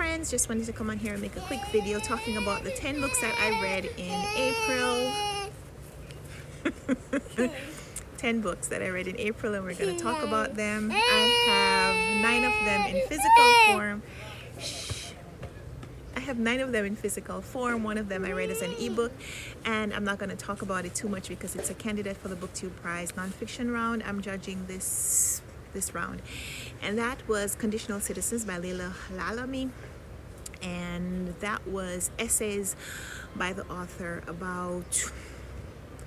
friends, just wanted to come on here and make a quick video talking about the 10 books that I read in April. 10 books that I read in April, and we're going to talk about them. I have 9 of them in physical form. I have 9 of them in physical form. One of them I read as an ebook, and I'm not going to talk about it too much because it's a candidate for the BookTube Prize nonfiction round. I'm judging this round, and that was Conditional Citizens by Laila Lalami, and that was essays by the author about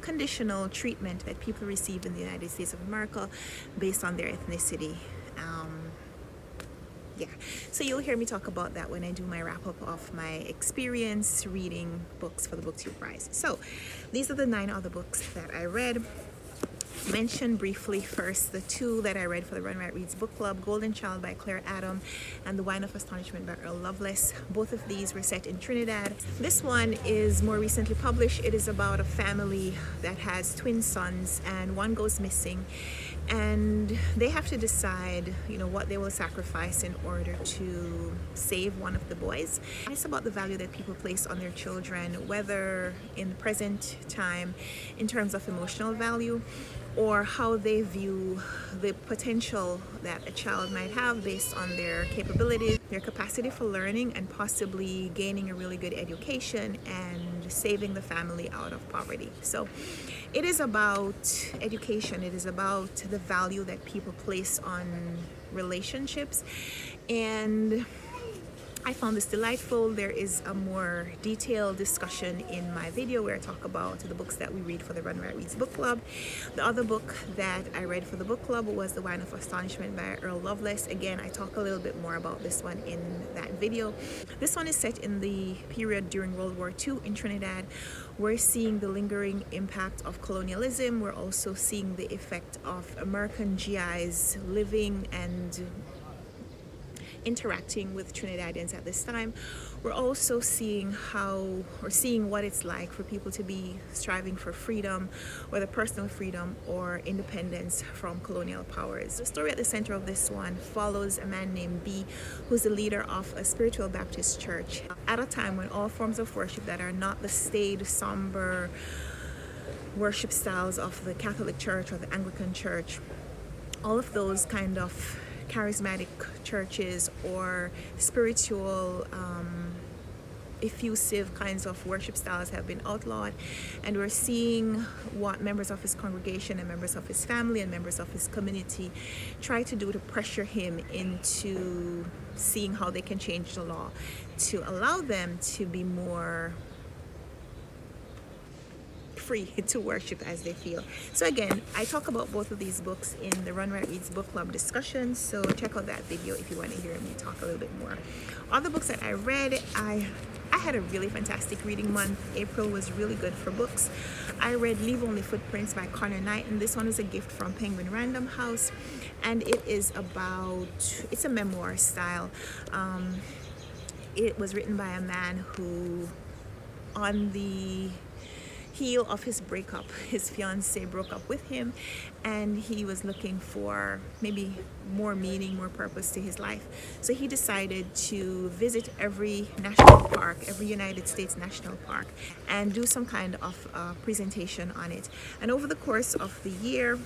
conditional treatment that people receive in the United States of America based on their ethnicity. So you'll hear me talk about that when I do my wrap up of my experience reading books for the BookTube Prize. So these are the 9 other books that I read. Mention briefly first the 2 that I read for the Run Right Reads book club: Golden Child by Claire Adam and The Wine of Astonishment by Earl Lovelace. Both of these were set in Trinidad. This one is more recently published. It is about a family that has twin sons, and one goes missing, and they have to decide, what they will sacrifice in order to save one of the boys. It's about the value that people place on their children, whether in the present time in terms of emotional value, or how they view the potential that a child might have based on their capabilities, their capacity for learning, and possibly gaining a really good education and saving the family out of poverty. So it is about education. It is about the value that people place on relationships, and I found this delightful. There is a more detailed discussion in my video where I talk about the books that we read for the Run Right Reads book club. The other book that I read for the book club was The Wine of Astonishment by Earl Lovelace. Again, I talk a little bit more about this one in that video. This one is set in the period during World War II in Trinidad. We're seeing the lingering impact of colonialism. We're also seeing the effect of American GIs living and interacting with Trinidadians at this time. We're also seeing what it's like for people to be striving for freedom, whether personal freedom or independence from colonial powers. The story at the center of this one follows a man named B, who's the leader of a spiritual Baptist church at a time when all forms of worship that are not the staid, somber worship styles of the Catholic Church or the Anglican Church, all of those kind of charismatic churches or spiritual effusive kinds of worship styles have been outlawed, and we're seeing what members of his congregation and members of his family and members of his community try to do to pressure him into seeing how they can change the law to allow them to be more free to worship as they feel. So again, I talk about both of these books in the Run Right Reads book club discussion, so check out that video if you want to hear me talk a little bit more. Other books that I read, I had a really fantastic reading month. April was really good for books. I read Leave Only Footprints by Conor Knighton. This one is a gift from Penguin Random House, and it's a memoir style. It was written by a man who, on the heel of his breakup, his fiance broke up with him, and he was looking for maybe more meaning, more purpose to his life. So he decided to visit every national park, every United States national park, and do some kind of presentation on it. And over the course of the year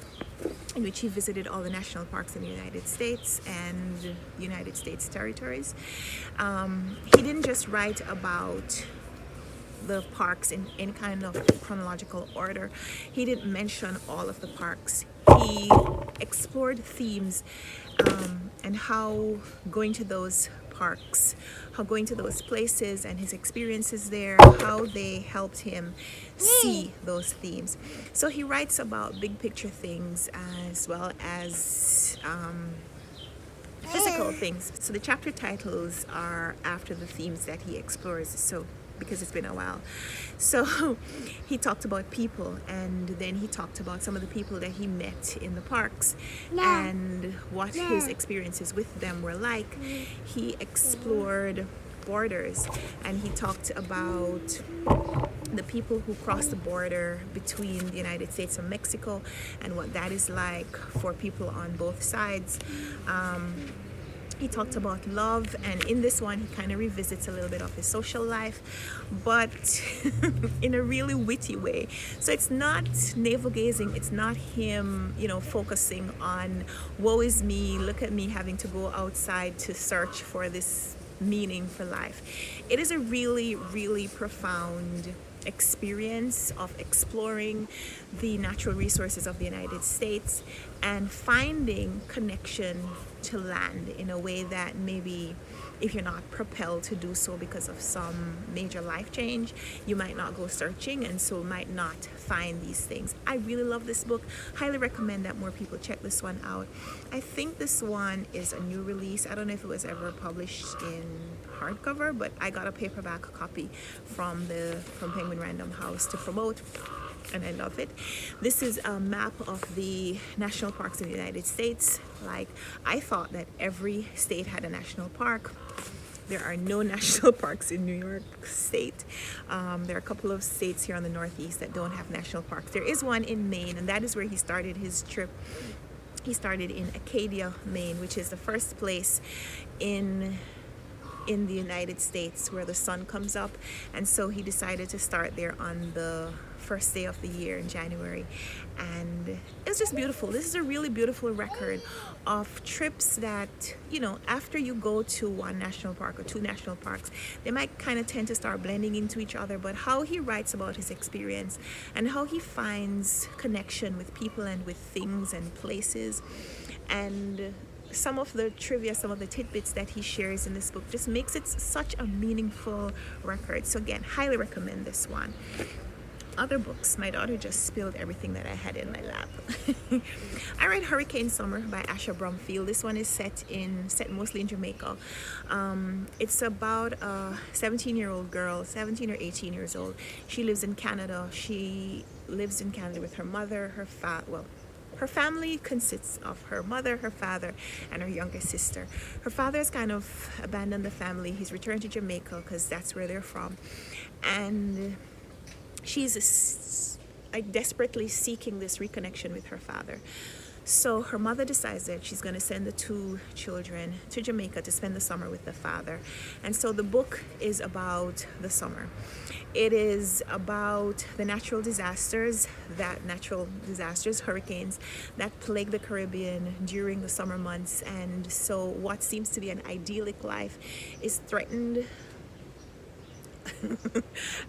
in which he visited all the national parks in the United States and United States territories, he didn't just write about the parks in any kind of chronological order. He didn't mention all of the parks. He explored themes and how going to those parks, how going to those places and his experiences there, how they helped him see those themes. So he writes about big picture things as well as physical things. So the chapter titles are after the themes that he explores. So because it's been a while. So he talked about people, and then he talked about some of the people that he met in the parks and what his experiences with them were like. He explored borders, and he talked about the people who cross the border between the United States and Mexico and what that is like for people on both sides. He talked about love, and in this one he kind of revisits a little bit of his social life, but in a really witty way. So it's not navel gazing, it's not him, focusing on woe is me, look at me having to go outside to search for this meaning for life. It is a really, really profound experience of exploring the natural resources of the United States and finding connection to land in a way that maybe if you're not propelled to do so because of some major life change, you might not go searching and so might not find these things. I really love this book. Highly recommend that more people check this one out. I think this one is a new release. I don't know if it was ever published in hardcover, but I got a paperback copy from Penguin Random House to promote, and I love it. This is a map of the national parks in the United States. Like, I thought that every state had a national park. There are no national parks in New York State. There are a couple of states here on the Northeast that don't have national parks. There is one in Maine, and that is where he started his trip. He started in Acadia, Maine, which is the first place in the United States where the sun comes up, and so he decided to start there on the first day of the year in January, and it's just beautiful. This is a really beautiful record of trips that, after you go to one national park or two national parks, they might kind of tend to start blending into each other, but how he writes about his experience and how he finds connection with people and with things and places, and some of the trivia, some of the tidbits that he shares in this book just makes it such a meaningful record. So again, highly recommend this one. Other books, my daughter just spilled everything that I had in my lap. I read Hurricane Summer by Asha Bromfield. This one is set mostly in Jamaica. It's about a 17-year-old girl, 17 or 18 years old. She lives in Canada. She lives in Canada with her mother, her family consists of her mother, her father, and her younger sister. Her father has kind of abandoned the family. He's returned to Jamaica because that's where they're from. And she's desperately seeking this reconnection with her father. So her mother decides that she's going to send the two children to Jamaica to spend the summer with the father. And so the book is about the summer. It is about the natural disasters, hurricanes that plague the Caribbean during the summer months. And so what seems to be an idyllic life is threatened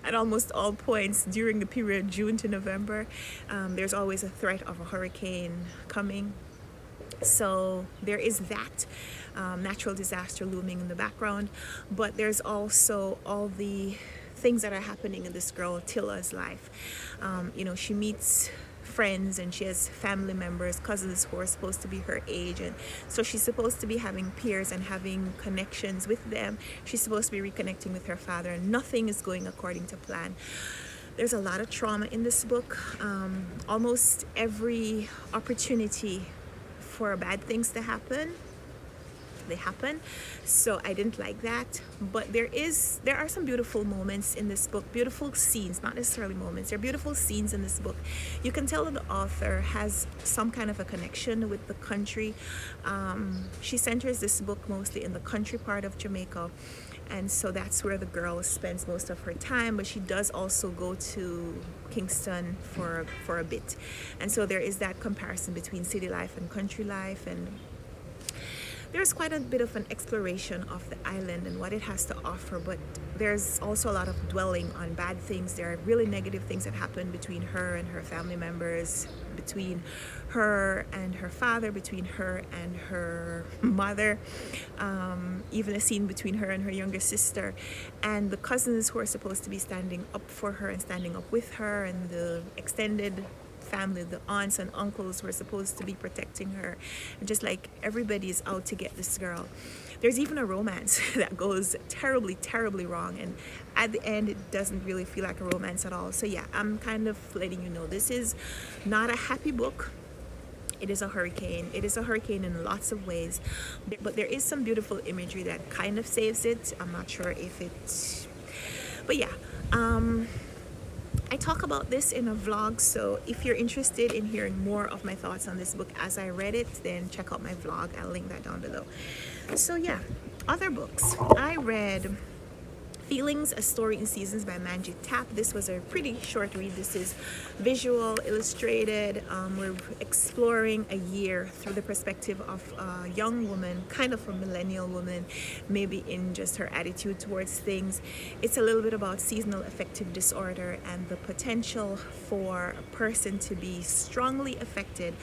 at almost all points during the period June to November. There's always a threat of a hurricane coming. So there is that natural disaster looming in the background, but there's also all the things that are happening in this girl Tilla's life. She meets friends and she has family members, cousins who are supposed to be her age, and so she's supposed to be having peers and having connections with them. She's supposed to be reconnecting with her father, and nothing is going according to plan. There's a lot of trauma in this book. Almost every opportunity for bad things to happen, they happen. So I didn't like that, but there are some beautiful moments in this book, beautiful scenes, not necessarily moments. There are beautiful scenes in this book. You can tell that the author has some kind of a connection with the country. She centers this book mostly in the country part of Jamaica, and so that's where the girl spends most of her time, but she does also go to Kingston for a bit. And so there is that comparison between city life and country life, and there's quite a bit of an exploration of the island and what it has to offer, but there's also a lot of dwelling on bad things. There are really negative things that happen between her and her family members, between her and her father, between her and her mother, even a scene between her and her younger sister, and the cousins who are supposed to be standing up for her and standing up with her, and the extended family, the aunts and uncles who are supposed to be protecting her, and just like everybody is out to get this girl. There's even a romance that goes terribly, terribly wrong, and at the end it doesn't really feel like a romance at all. So yeah, I'm kind of letting you know this is not a happy book. It is a hurricane. It is a hurricane in lots of ways, but there is some beautiful imagery that kind of saves it. I'm not sure if it, but yeah, I talk about this in a vlog, so if you're interested in hearing more of my thoughts on this book as I read it, then check out my vlog. I'll link that down below. So yeah, other books. I read Feelings, A Story in Seasons by Manjit Thapp. This was a pretty short read. This is visual, illustrated. We're exploring a year through the perspective of a young woman, kind of a millennial woman, maybe in just her attitude towards things. It's a little bit about seasonal affective disorder and the potential for a person to be strongly affected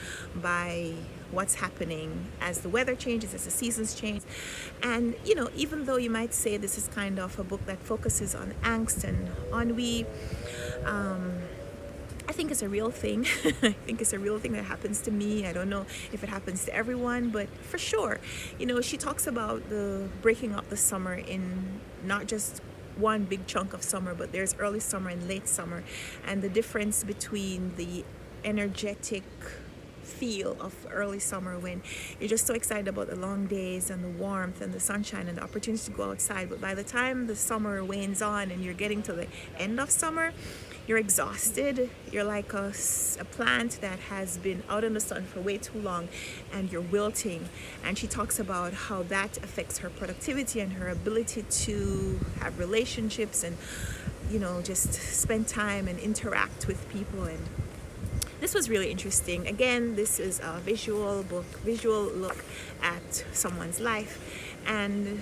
by what's happening as the weather changes, as the seasons change. And you know, even though you might say this is kind of a book that focuses on angst and ennui, I think it's a real thing. I think it's a real thing that happens to me. I don't know if it happens to everyone, but for sure, you know, she talks about the breaking up the summer in not just one big chunk of summer, but there's early summer and late summer, and the difference between the energetic feel of early summer when you're just so excited about the long days and the warmth and the sunshine and the opportunity to go outside, but by the time the summer wanes on and you're getting to the end of summer, you're exhausted. You're like a plant that has been out in the sun for way too long and you're wilting. And she talks about how that affects her productivity and her ability to have relationships and, you know, just spend time and interact with people. And this was really interesting. Again, this is a visual book, visual look at someone's life, and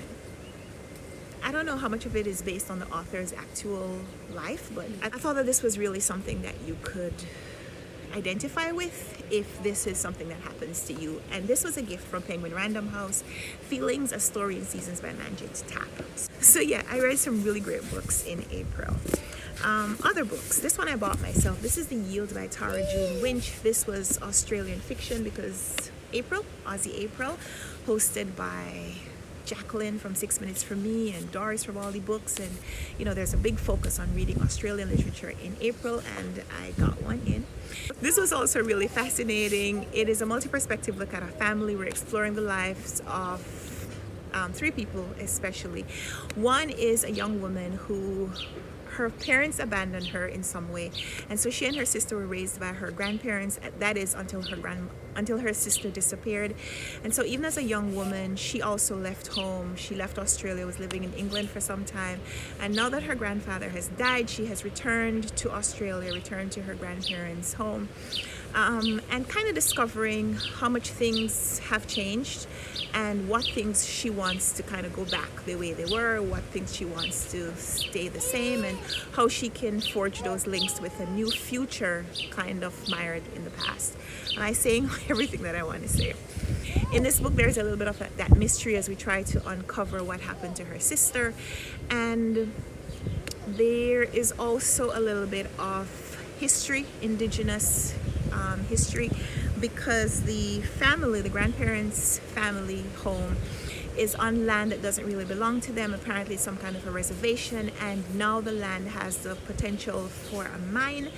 I don't know how much of it is based on the author's actual life, but I thought that this was really something that you could identify with if this is something that happens to you. And this was a gift from Penguin Random House. Feelings, A Story in Seasons by Manjit Thapp. So yeah, I read some really great books in April. Other books. This one I bought myself. This is The Yield by Tara June Winch. This was Australian fiction because Aussie April, hosted by Jacqueline from 6 Minutes From Me and Doris from All the Books. And you know, there's a big focus on reading Australian literature in April, and I got one in. This was also really fascinating. It is a multi-perspective look at a family. We're exploring the lives of three people especially. One is a young woman who her parents abandoned her in some way, and so she and her sister were raised by her grandparents, that is until her sister disappeared. And so even as a young woman, she also left home. She left Australia, was living in England for some time, and now that her grandfather has died, she has returned to Australia, returned to her grandparents' home, and kind of discovering how much things have changed and what things she wants to kind of go back the way they were, what things she wants to stay the same, and how she can forge those links with a new future kind of mired in the past. And I'm saying everything that I want to say. In this book, there's a little bit of that mystery as we try to uncover what happened to her sister, and there is also a little bit of history, indigenous history, because the grandparents' family home is on land that doesn't really belong to them. Apparently some kind of a reservation, and now the land has the potential for a mine.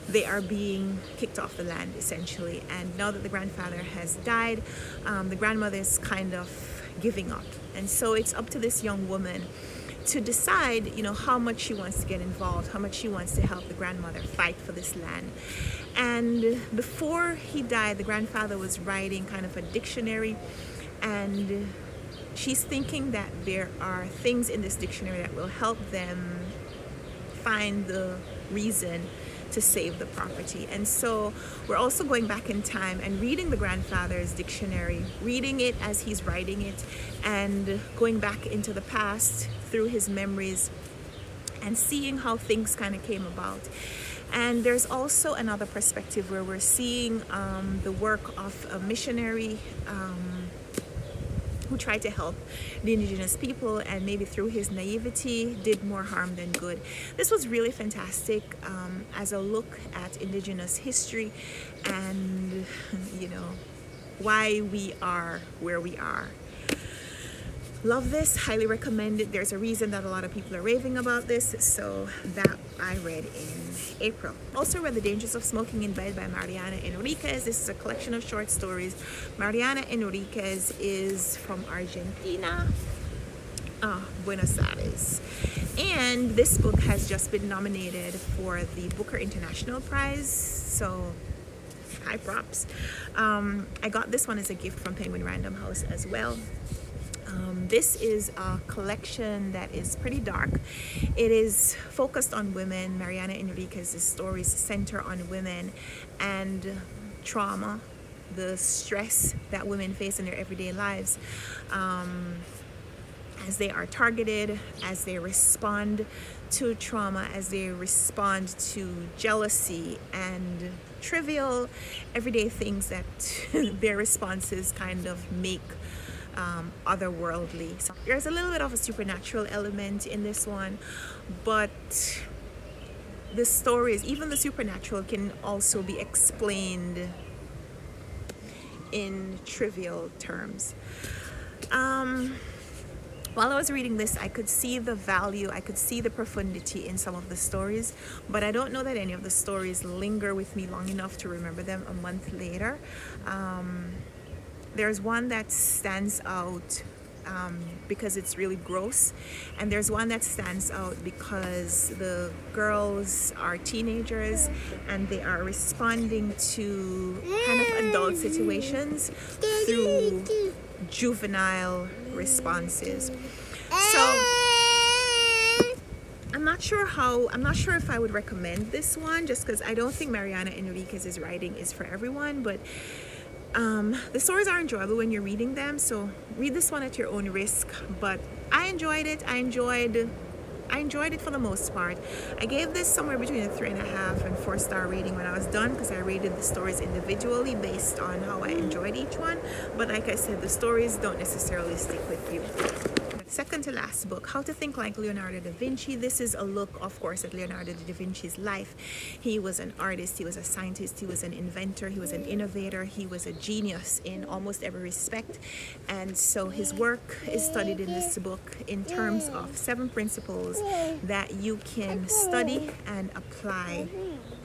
They are being kicked off the land essentially, and now that the grandfather has died, the grandmother is kind of giving up, and so it's up to this young woman to decide, you know, how much she wants to get involved, how much she wants to help the grandmother fight for this land. And before he died, the grandfather was writing kind of a dictionary, and she's thinking that there are things in this dictionary that will help them find the reason to save the property. And so we're also going back in time and reading the grandfather's dictionary, reading it as he's writing it, and going back into the past through his memories and seeing how things kind of came about. And there's also another perspective where we're seeing the work of a missionary who tried to help the indigenous people, and maybe through his naivety did more harm than good. This was really fantastic as a look at indigenous history and, you know, why we are where we are. Love this, highly recommend it. There's a reason that a lot of people are raving about this, so that I read in April. Also read The Dangers of Smoking in Bed by Mariana Enriquez. This is a collection of short stories. Mariana Enriquez is from Argentina. Buenos Aires. And this book has just been nominated for the Booker International Prize, so high props. I got this one as a gift from Penguin Random House as well. This is a collection that is pretty dark. It is focused on women. Mariana Enriquez's stories center on women and trauma, the stress that women face in their everyday lives, as they are targeted, as they respond to trauma, as they respond to jealousy and trivial everyday things that their responses kind of make otherworldly. So there's a little bit of a supernatural element in this one, but the stories, even the supernatural, can also be explained in trivial terms. While I was reading this, I could see the value, I could see the profundity in some of the stories, but I don't know that any of the stories linger with me long enough to remember them a month later. There's one that stands out because it's really gross, and there's one that stands out because the girls are teenagers and they are responding to kind of adult situations through juvenile responses. So I'm not sure if I would recommend this one, just because I don't think Mariana Enriquez's writing is for everyone, but the stories are enjoyable when you're reading them, so read this one at your own risk. But I enjoyed it. I enjoyed it for the most part. I gave this somewhere between a 3.5 and 4-star rating when I was done, because I rated the stories individually based on how I enjoyed each one. But like I said, the stories don't necessarily stick with you. Second to last book, How to Think Like Leonardo da Vinci. This is a look, of course, at Leonardo da Vinci's life. He was an artist, he was a scientist, he was an inventor, he was an innovator, he was a genius in almost every respect. And so his work is studied in this book in terms of 7 principles that you can study and apply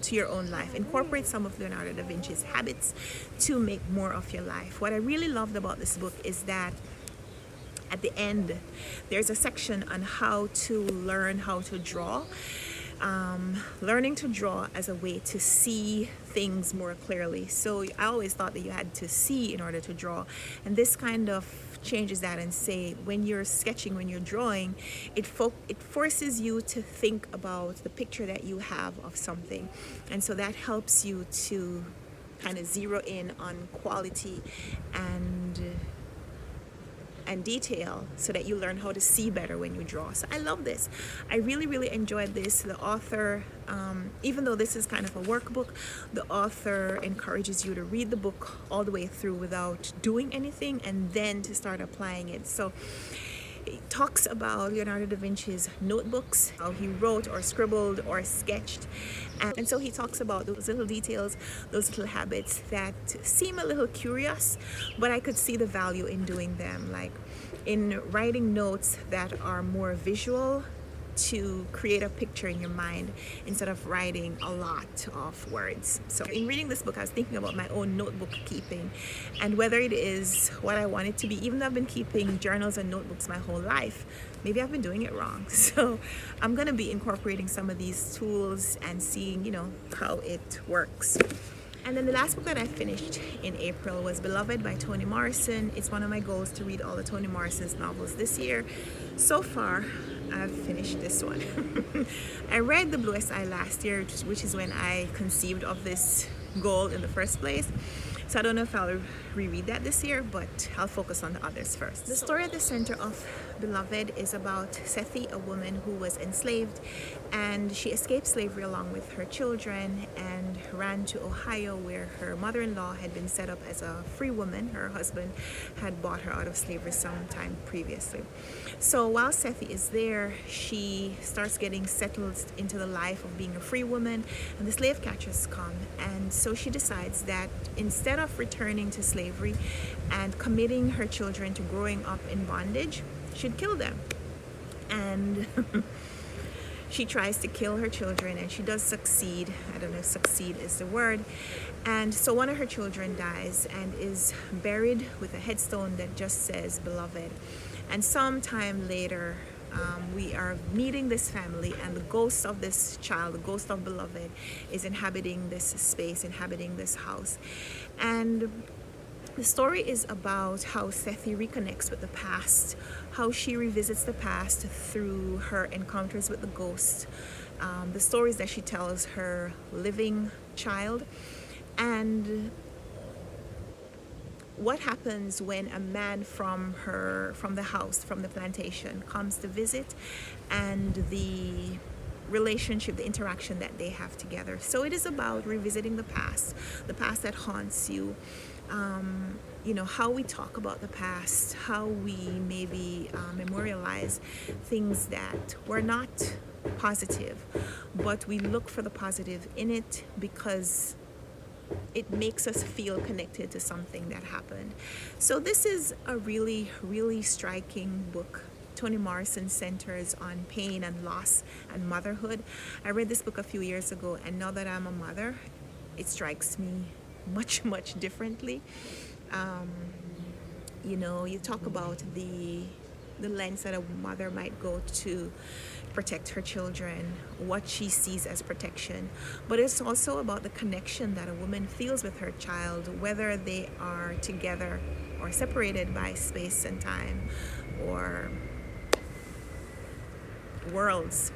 to your own life. Incorporate some of Leonardo da Vinci's habits to make more of your life. What I really loved about this book is that at the end, there's a section on how to learn how to draw. Learning to draw as a way to see things more clearly. So I always thought that you had to see in order to draw. And this kind of changes that and say, when you're sketching, when you're drawing, it forces you to think about the picture that you have of something. And so that helps you to kind of zero in on quality and detail, so that you learn how to see better when you draw. So I love this. I really enjoyed this. The author, even though this is kind of a workbook, the author encourages you to read the book all the way through without doing anything and then to start applying it. So it talks about Leonardo da Vinci's notebooks, how he wrote or scribbled or sketched. And so he talks about those little details, those little habits that seem a little curious, but I could see the value in doing them, like in writing notes that are more visual, to create a picture in your mind instead of writing a lot of words. So in reading this book, I was thinking about my own notebook keeping and whether it is what I want it to be. Even though I've been keeping journals and notebooks my whole life, maybe I've been doing it wrong. So I'm going to be incorporating some of these tools and seeing, how it works. And then the last book that I finished in April was Beloved by Toni Morrison. It's one of my goals to read all of Toni Morrison's novels this year. So far, I've finished this one. I read The Bluest Eye last year, which is when I conceived of this goal in the first place. So I don't know if I'll reread that this year, but I'll focus on the others first. The story at the center of Beloved is about Sethi, a woman who was enslaved, and she escaped slavery along with her children and ran to Ohio, where her mother-in-law had been set up as a free woman. Her husband had bought her out of slavery sometime previously. So while Sethi is there, she starts getting settled into the life of being a free woman, and the slave catchers come. And so she decides that instead of returning to slavery and committing her children to growing up in bondage, she'd kill them. And she tries to kill her children, and she does succeed. I don't know if succeed is the word. And so one of her children dies and is buried with a headstone that just says Beloved. And sometime later, we are meeting this family, and the ghost of this child, the ghost of beloved, is inhabiting this space, inhabiting this house. And the story is about how Sethi reconnects with the past, how she revisits the past through her encounters with the ghost, the stories that she tells her living child, and what happens when a man from the house, from the plantation, comes to visit, and the relationship, the interaction that they have together. So it is about revisiting the past that haunts you. How we talk about the past, how we maybe memorialize things that were not positive, but we look for the positive in it because it makes us feel connected to something that happened. So this is a really, really striking book. Toni Morrison centers on pain and loss and motherhood. I read this book a few years ago, and now that I'm a mother, it strikes me much, much differently. You talk about the lens that a mother might go to protect her children, what she sees as protection, but it's also about the connection that a woman feels with her child, whether they are together or separated by space and time or worlds.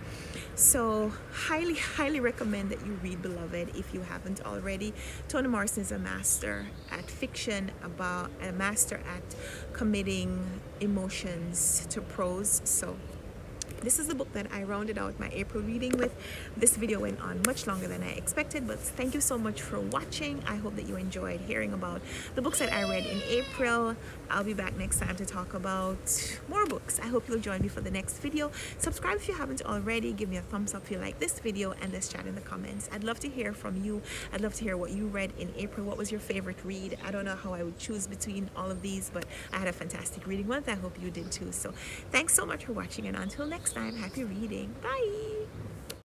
So highly, highly recommend that you read Beloved if you haven't already. Toni Morrison is a master at fiction, about a master at committing emotions to prose. So this is the book that I rounded out my April reading with. This video went on much longer than I expected, but thank you so much for watching. I hope that you enjoyed hearing about the books that I read in April. I'll be back next time to talk about more books. I hope you'll join me for the next video. Subscribe if you haven't already. Give me a thumbs up if you like this video, and let's chat in the comments. I'd love to hear from you. I'd love to hear what you read in April. What was your favorite read? I don't know how I would choose between all of these, but I had a fantastic reading month. I hope you did too. So thanks so much for watching, and until next time, happy reading. Bye.